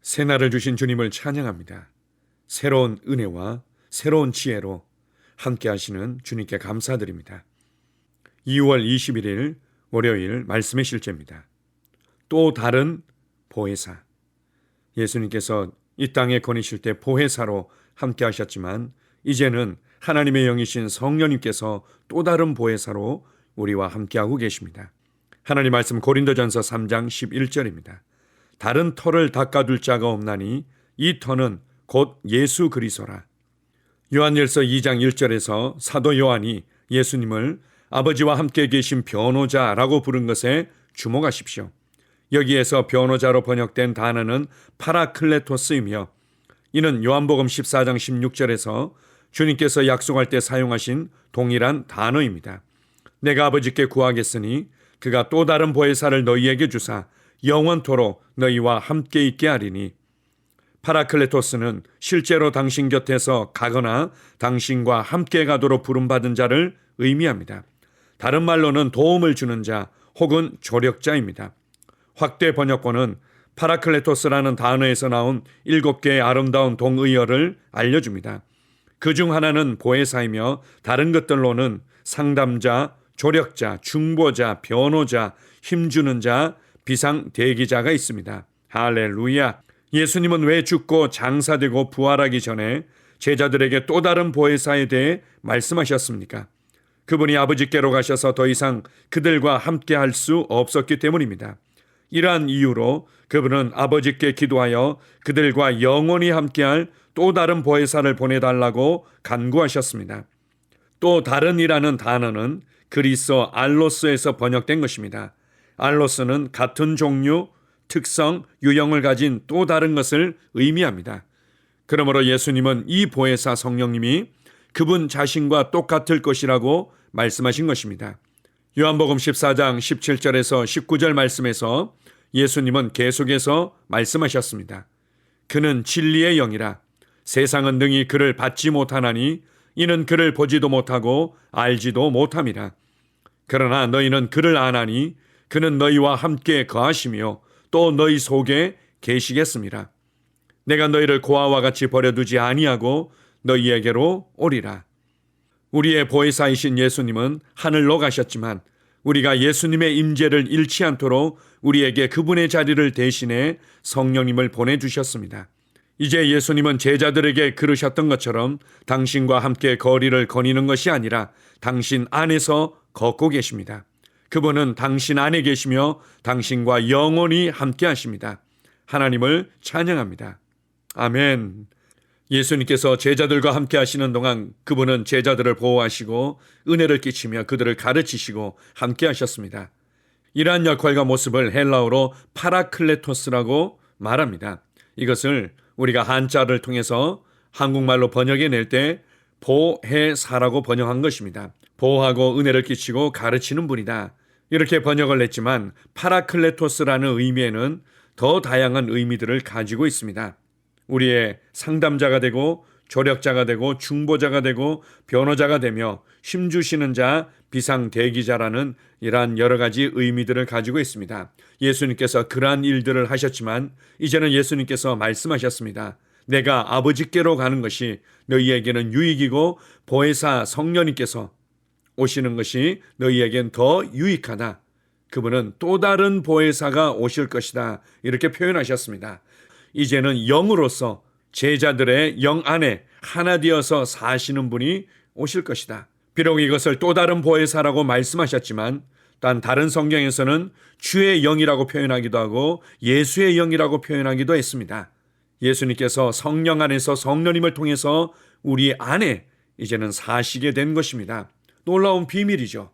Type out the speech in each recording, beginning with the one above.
새날을 주신 주님을 찬양합니다. 새로운 은혜와 새로운 지혜로 함께 하시는 주님께 감사드립니다. 2월 21일 월요일 말씀의 실제입니다. 또 다른 보혜사. 예수님께서 이 땅에 거니실 때 보혜사로 함께 하셨지만 이제는 하나님의 영이신 성령님께서 또 다른 보혜사로 우리와 함께하고 계십니다. 하나님 말씀 고린도전서 3장 11절입니다. 다른 터를 닦아둘 자가 없나니 이 터는 곧 예수 그리스도라. 요한일서 2장 1절에서 사도 요한이 예수님을 아버지와 함께 계신 변호자라고 부른 것에 주목하십시오. 여기에서 변호자로 번역된 단어는 파라클레토스이며 이는 요한복음 14장 16절에서 주님께서 약속할 때 사용하신 동일한 단어입니다. 내가 아버지께 구하겠으니 그가 또 다른 보혜사를 너희에게 주사 영원토록 너희와 함께 있게 하리니. 파라클레토스는 실제로 당신 곁에서 가거나 당신과 함께 가도록 부름받은 자를 의미합니다. 다른 말로는 도움을 주는 자 혹은 조력자입니다. 확대 번역본은 파라클레토스라는 단어에서 나온 7개의 아름다운 동의어를 알려줍니다. 그중 하나는 보혜사이며 다른 것들로는 상담자, 조력자, 중보자, 변호자, 힘주는 자, 비상대기자가 있습니다. 할렐루야! 예수님은 왜 죽고 장사되고 부활하기 전에 제자들에게 또 다른 보혜사에 대해 말씀하셨습니까? 그분이 아버지께로 가셔서 더 이상 그들과 함께 할 수 없었기 때문입니다. 이러한 이유로 그분은 아버지께 기도하여 그들과 영원히 함께할 또 다른 보혜사를 보내달라고 간구하셨습니다. 또 다른이라는 단어는 그리스어 알로스에서 번역된 것입니다. 알로스는 같은 종류, 특성, 유형을 가진 또 다른 것을 의미합니다. 그러므로 예수님은 이 보혜사 성령님이 그분 자신과 똑같을 것이라고 말씀하신 것입니다. 요한복음 14장 17절에서 19절 말씀에서 예수님은 계속해서 말씀하셨습니다. 그는 진리의 영이라. 세상은 능히 그를 받지 못하나니 이는 그를 보지도 못하고 알지도 못함이라. 그러나 너희는 그를 아나니 그는 너희와 함께 거하시며 또 너희 속에 계시겠습니다. 내가 너희를 고아와 같이 버려두지 아니하고 너희에게로 오리라. 우리의 보혜사이신 예수님은 하늘로 가셨지만 우리가 예수님의 임재를 잃지 않도록 우리에게 그분의 자리를 대신해 성령님을 보내주셨습니다. 이제 예수님은 제자들에게 그러셨던 것처럼 당신과 함께 거리를 거니는 것이 아니라 당신 안에서 걷고 계십니다. 그분은 당신 안에 계시며 당신과 영원히 함께 하십니다. 하나님을 찬양합니다. 아멘. 예수님께서 제자들과 함께 하시는 동안 그분은 제자들을 보호하시고 은혜를 끼치며 그들을 가르치시고 함께 하셨습니다. 이러한 역할과 모습을 헬라어로 파라클레토스라고 말합니다. 이것을 우리가 한자를 통해서 한국말로 번역해낼 때 보혜사라고 번역한 것입니다. 보호하고 은혜를 끼치고 가르치는 분이다. 이렇게 번역을 냈지만 파라클레토스라는 의미에는 더 다양한 의미들을 가지고 있습니다. 우리의 상담자가 되고 조력자가 되고 중보자가 되고 변호자가 되며 힘주시는 자, 비상대기자라는 이러한 여러 가지 의미들을 가지고 있습니다. 예수님께서 그러한 일들을 하셨지만 이제는 예수님께서 말씀하셨습니다. 내가 아버지께로 가는 것이 너희에게는 유익이고 보혜사 성령님께서 오시는 것이 너희에겐 더 유익하다. 그분은 또 다른 보혜사가 오실 것이다. 이렇게 표현하셨습니다. 이제는 영으로서 제자들의 영 안에 하나 되어서 사시는 분이 오실 것이다. 비록 이것을 또 다른 보혜사라고 말씀하셨지만 단 다른 성경에서는 주의 영이라고 표현하기도 하고 예수의 영이라고 표현하기도 했습니다. 예수님께서 성령 안에서 성령님을 통해서 우리 안에 이제는 사시게 된 것입니다. 놀라운 비밀이죠.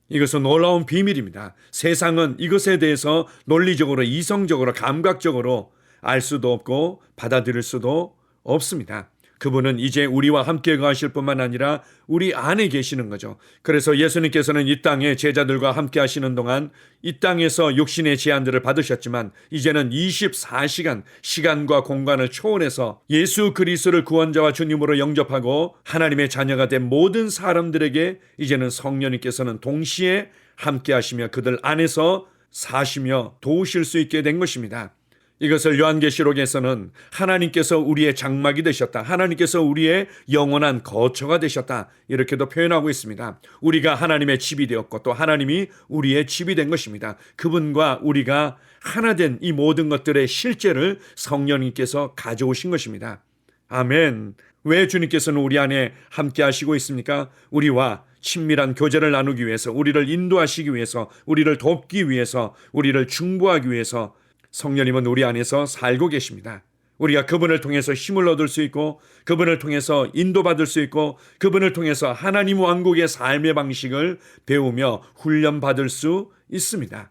이것은 놀라운 비밀입니다. 세상은 이것에 대해서 논리적으로 이성적으로 감각적으로 알 수도 없고 받아들일 수도 없습니다. 그분은 이제 우리와 함께 거하실 뿐만 아니라 우리 안에 계시는 거죠. 그래서 예수님께서는 이 땅에 제자들과 함께 하시는 동안 이 땅에서 육신의 제한들을 받으셨지만 이제는 24시간 시간과 공간을 초월해서 예수 그리스도를 구원자와 주님으로 영접하고 하나님의 자녀가 된 모든 사람들에게 이제는 성령님께서는 동시에 함께 하시며 그들 안에서 사시며 도우실 수 있게 된 것입니다. 이것을 요한계시록에서는 하나님께서 우리의 장막이 되셨다, 하나님께서 우리의 영원한 거처가 되셨다, 이렇게도 표현하고 있습니다. 우리가 하나님의 집이 되었고 또 하나님이 우리의 집이 된 것입니다. 그분과 우리가 하나 된 이 모든 것들의 실제를 성령님께서 가져오신 것입니다. 아멘. 왜 주님께서는 우리 안에 함께 하시고 있습니까? 우리와 친밀한 교제를 나누기 위해서, 우리를 인도하시기 위해서, 우리를 돕기 위해서, 우리를 중보하기 위해서 성령님은 우리 안에서 살고 계십니다. 우리가 그분을 통해서 힘을 얻을 수 있고, 그분을 통해서 인도받을 수 있고, 그분을 통해서 하나님 왕국의 삶의 방식을 배우며 훈련받을 수 있습니다.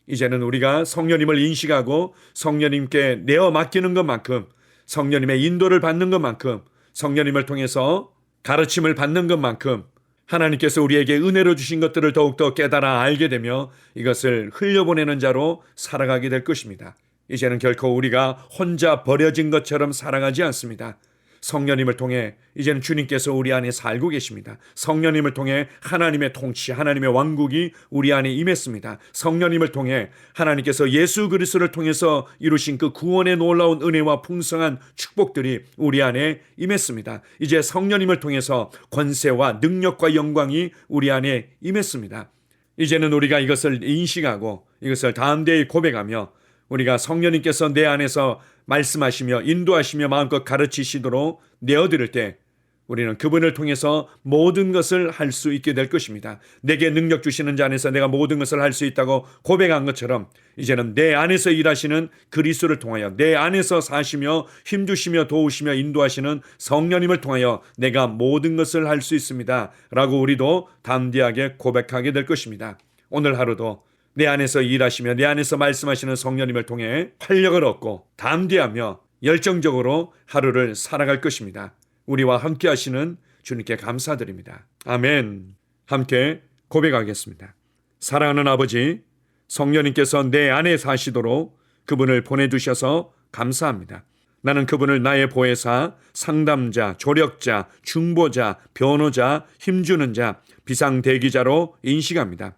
이제는 우리가 성령님을 인식하고 성령님께 내어 맡기는 것만큼, 성령님의 인도를 받는 것만큼, 성령님을 통해서 가르침을 받는 것만큼 하나님께서 우리에게 은혜로 주신 것들을 더욱더 깨달아 알게 되며 이것을 흘려보내는 자로 살아가게 될 것입니다. 이제는 결코 우리가 혼자 버려진 것처럼 살아가지 않습니다. 성령님을 통해 이제는 주님께서 우리 안에 살고 계십니다. 성령님을 통해 하나님의 통치, 하나님의 왕국이 우리 안에 임했습니다. 성령님을 통해 하나님께서 예수 그리스도를 통해서 이루신 그 구원의 놀라운 은혜와 풍성한 축복들이 우리 안에 임했습니다. 이제 성령님을 통해서 권세와 능력과 영광이 우리 안에 임했습니다. 이제는 우리가 이것을 인식하고 이것을 담대히 고백하며 우리가 성령님께서 내 안에서 말씀하시며 인도하시며 마음껏 가르치시도록 내어드릴 때 우리는 그분을 통해서 모든 것을 할 수 있게 될 것입니다. 내게 능력 주시는 자 안에서 내가 모든 것을 할 수 있다고 고백한 것처럼 이제는 내 안에서 일하시는 그리스도를 통하여, 내 안에서 사시며 힘주시며 도우시며 인도하시는 성령님을 통하여 내가 모든 것을 할 수 있습니다 라고 우리도 담대하게 고백하게 될 것입니다. 오늘 하루도 내 안에서 일하시며 내 안에서 말씀하시는 성령님을 통해 활력을 얻고 담대하며 열정적으로 하루를 살아갈 것입니다. 우리와 함께 하시는 주님께 감사드립니다. 아멘. 함께 고백하겠습니다. 사랑하는 아버지, 성령님께서 내 안에 사시도록 그분을 보내주셔서 감사합니다. 나는 그분을 나의 보혜사, 상담자, 조력자, 중보자, 변호자, 힘주는 자, 비상대기자로 인식합니다.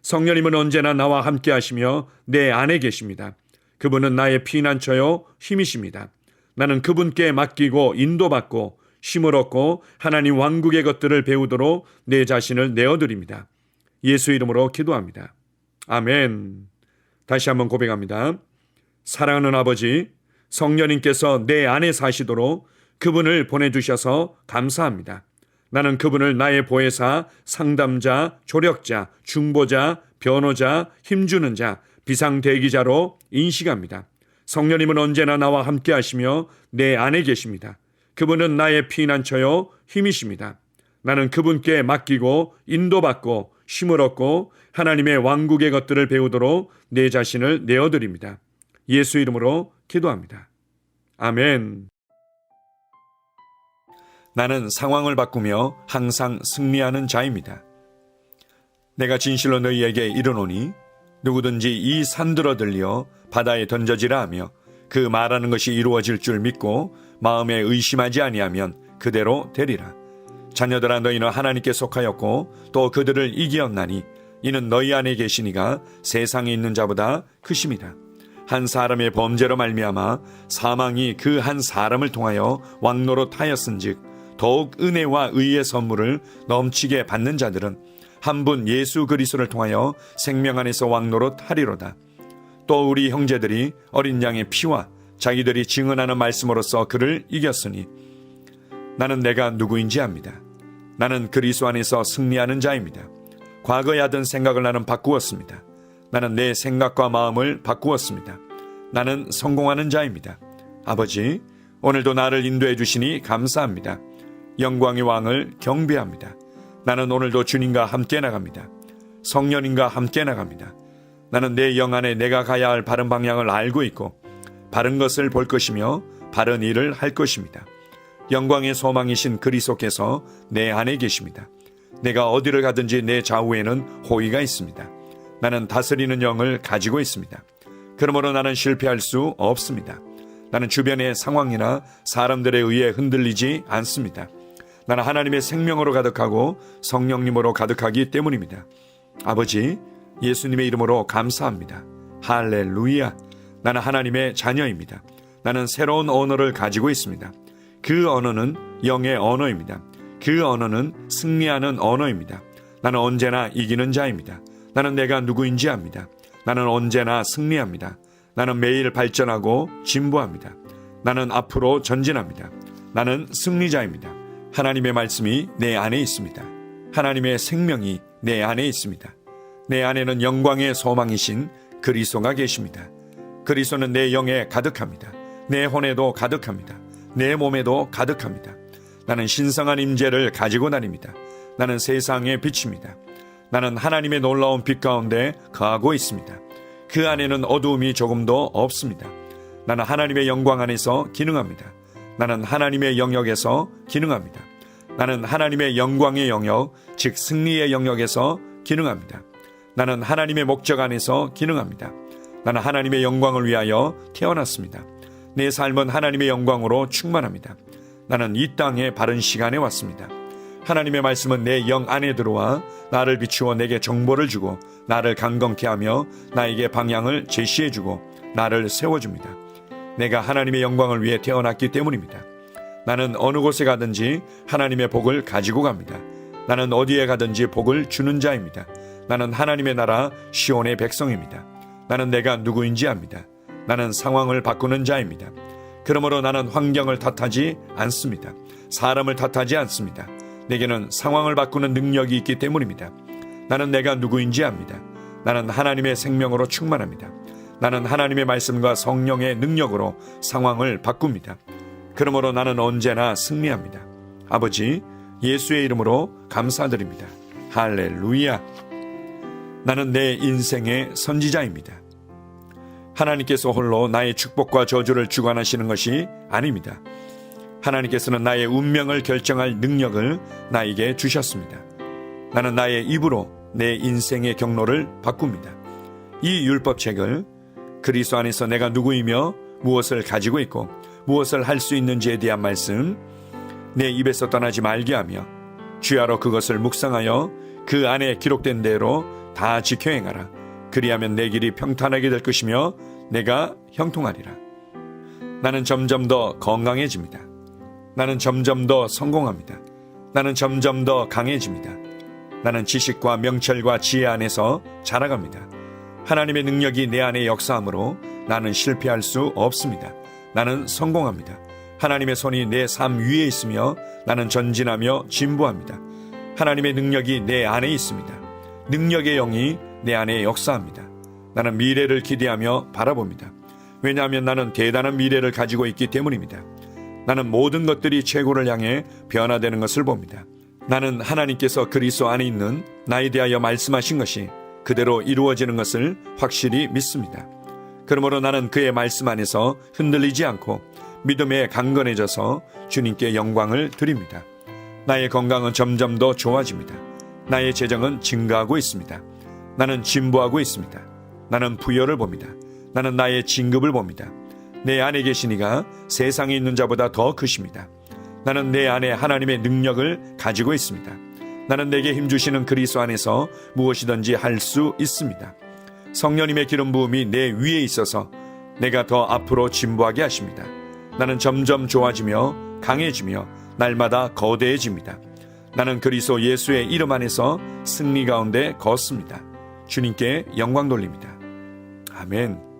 성령님은 언제나 나와 함께 하시며 내 안에 계십니다. 그분은 나의 피난처요 힘이십니다. 나는 그분께 맡기고 인도받고 힘을 얻고 하나님 왕국의 것들을 배우도록 내 자신을 내어드립니다. 예수 이름으로 기도합니다. 아멘. 다시 한번 고백합니다. 사랑하는 아버지, 성령님께서 내 안에 사시도록 그분을 보내주셔서 감사합니다. 나는 그분을 나의 보혜사, 상담자, 조력자, 중보자, 변호자, 힘주는 자, 비상대기자로 인식합니다. 성령님은 언제나 나와 함께 하시며 내 안에 계십니다. 그분은 나의 피난처요 힘이십니다. 나는 그분께 맡기고 인도받고 힘을 얻고 하나님의 왕국의 것들을 배우도록 내 자신을 내어드립니다. 예수 이름으로 기도합니다. 아멘. 나는 상황을 바꾸며 항상 승리하는 자입니다. 내가 진실로 너희에게 이르노니 누구든지 이 산들어 들려 바다에 던져지라 하며 그 말하는 것이 이루어질 줄 믿고 마음에 의심하지 아니하면 그대로 되리라. 자녀들아, 너희는 하나님께 속하였고 또 그들을 이기었나니 이는 너희 안에 계시니가 세상에 있는 자보다 크심이라. 한 사람의 범죄로 말미암아 사망이 그 한 사람을 통하여 왕노릇하였은즉 더욱 은혜와 의의 선물을 넘치게 받는 자들은 한 분 예수 그리스도를 통하여 생명 안에서 왕노릇하리로다. 또 우리 형제들이 어린 양의 피와 자기들이 증언하는 말씀으로써 그를 이겼으니 나는 내가 누구인지 압니다. 나는 그리스도 안에서 승리하는 자입니다. 과거에 하던 생각을 나는 바꾸었습니다. 나는 내 생각과 마음을 바꾸었습니다. 나는 성공하는 자입니다. 아버지, 오늘도 나를 인도해 주시니 감사합니다. 영광의 왕을 경배합니다. 나는 오늘도 주님과 함께 나갑니다. 성령님과 함께 나갑니다. 나는 내 영 안에 내가 가야 할 바른 방향을 알고 있고 바른 것을 볼 것이며 바른 일을 할 것입니다. 영광의 소망이신 그리스도께서 내 안에 계십니다. 내가 어디를 가든지 내 좌우에는 호의가 있습니다. 나는 다스리는 영을 가지고 있습니다. 그러므로 나는 실패할 수 없습니다. 나는 주변의 상황이나 사람들에 의해 흔들리지 않습니다. 나는 하나님의 생명으로 가득하고 성령님으로 가득하기 때문입니다. 아버지, 예수님의 이름으로 감사합니다. 할렐루야. 나는 하나님의 자녀입니다. 나는 새로운 언어를 가지고 있습니다. 그 언어는 영의 언어입니다. 그 언어는 승리하는 언어입니다. 나는 언제나 이기는 자입니다. 나는 내가 누구인지 압니다. 나는 언제나 승리합니다. 나는 매일 발전하고 진보합니다. 나는 앞으로 전진합니다. 나는 승리자입니다. 하나님의 말씀이 내 안에 있습니다. 하나님의 생명이 내 안에 있습니다. 내 안에는 영광의 소망이신 그리스도가 계십니다. 그리스도는 내 영에 가득합니다. 내 혼에도 가득합니다. 내 몸에도 가득합니다. 나는 신성한 임재를 가지고 다닙니다. 나는 세상의 빛입니다. 나는 하나님의 놀라운 빛 가운데 거하고 있습니다. 그 안에는 어두움이 조금도 없습니다. 나는 하나님의 영광 안에서 기능합니다. 나는 하나님의 영역에서 기능합니다. 나는 하나님의 영광의 영역, 즉 승리의 영역에서 기능합니다. 나는 하나님의 목적 안에서 기능합니다. 나는 하나님의 영광을 위하여 태어났습니다. 내 삶은 하나님의 영광으로 충만합니다. 나는 이 땅에 바른 시간에 왔습니다. 하나님의 말씀은 내 영 안에 들어와 나를 비추어 내게 정보를 주고 나를 강건케 하며 나에게 방향을 제시해주고 나를 세워줍니다. 내가 하나님의 영광을 위해 태어났기 때문입니다. 나는 어느 곳에 가든지 하나님의 복을 가지고 갑니다. 나는 어디에 가든지 복을 주는 자입니다. 나는 하나님의 나라 시온의 백성입니다. 나는 내가 누구인지 압니다. 나는 상황을 바꾸는 자입니다. 그러므로 나는 환경을 탓하지 않습니다. 사람을 탓하지 않습니다. 내게는 상황을 바꾸는 능력이 있기 때문입니다. 나는 내가 누구인지 압니다. 나는 하나님의 생명으로 충만합니다. 나는 하나님의 말씀과 성령의 능력으로 상황을 바꿉니다. 그러므로 나는 언제나 승리합니다. 아버지, 예수의 이름으로 감사드립니다. 할렐루야. 나는 내 인생의 선지자입니다. 하나님께서 홀로 나의 축복과 저주를 주관하시는 것이 아닙니다. 하나님께서는 나의 운명을 결정할 능력을 나에게 주셨습니다. 나는 나의 입으로 내 인생의 경로를 바꿉니다. 이 율법책을 그리스도 안에서 내가 누구이며 무엇을 가지고 있고 무엇을 할 수 있는지에 대한 말씀 내 입에서 떠나지 말게 하며 주야로 그것을 묵상하여 그 안에 기록된 대로 다 지켜 행하라. 그리하면 내 길이 평탄하게 될 것이며 내가 형통하리라. 나는 점점 더 건강해집니다. 나는 점점 더 성공합니다. 나는 점점 더 강해집니다. 나는 지식과 명철과 지혜 안에서 자라갑니다. 하나님의 능력이 내 안에 역사하므로 나는 실패할 수 없습니다. 나는 성공합니다. 하나님의 손이 내 삶 위에 있으며 나는 전진하며 진보합니다. 하나님의 능력이 내 안에 있습니다. 능력의 영이 내 안에 역사합니다. 나는 미래를 기대하며 바라봅니다. 왜냐하면 나는 대단한 미래를 가지고 있기 때문입니다. 나는 모든 것들이 최고를 향해 변화되는 것을 봅니다. 나는 하나님께서 그리스도 안에 있는 나에 대하여 말씀하신 것이 그대로 이루어지는 것을 확실히 믿습니다. 그러므로 나는 그의 말씀 안에서 흔들리지 않고 믿음에 강건해져서 주님께 영광을 드립니다. 나의 건강은 점점 더 좋아집니다. 나의 재정은 증가하고 있습니다. 나는 진보하고 있습니다. 나는 부여를 봅니다. 나는 나의 진급을 봅니다. 내 안에 계신 이가 세상에 있는 자보다 더 크십니다. 나는 내 안에 하나님의 능력을 가지고 있습니다. 나는 내게 힘주시는 그리스도 안에서 무엇이든지 할 수 있습니다. 성령님의 기름 부음이 내 위에 있어서 내가 더 앞으로 진보하게 하십니다. 나는 점점 좋아지며 강해지며 날마다 거대해집니다. 나는 그리스도 예수의 이름 안에서 승리 가운데 걷습니다. 주님께 영광 돌립니다. 아멘.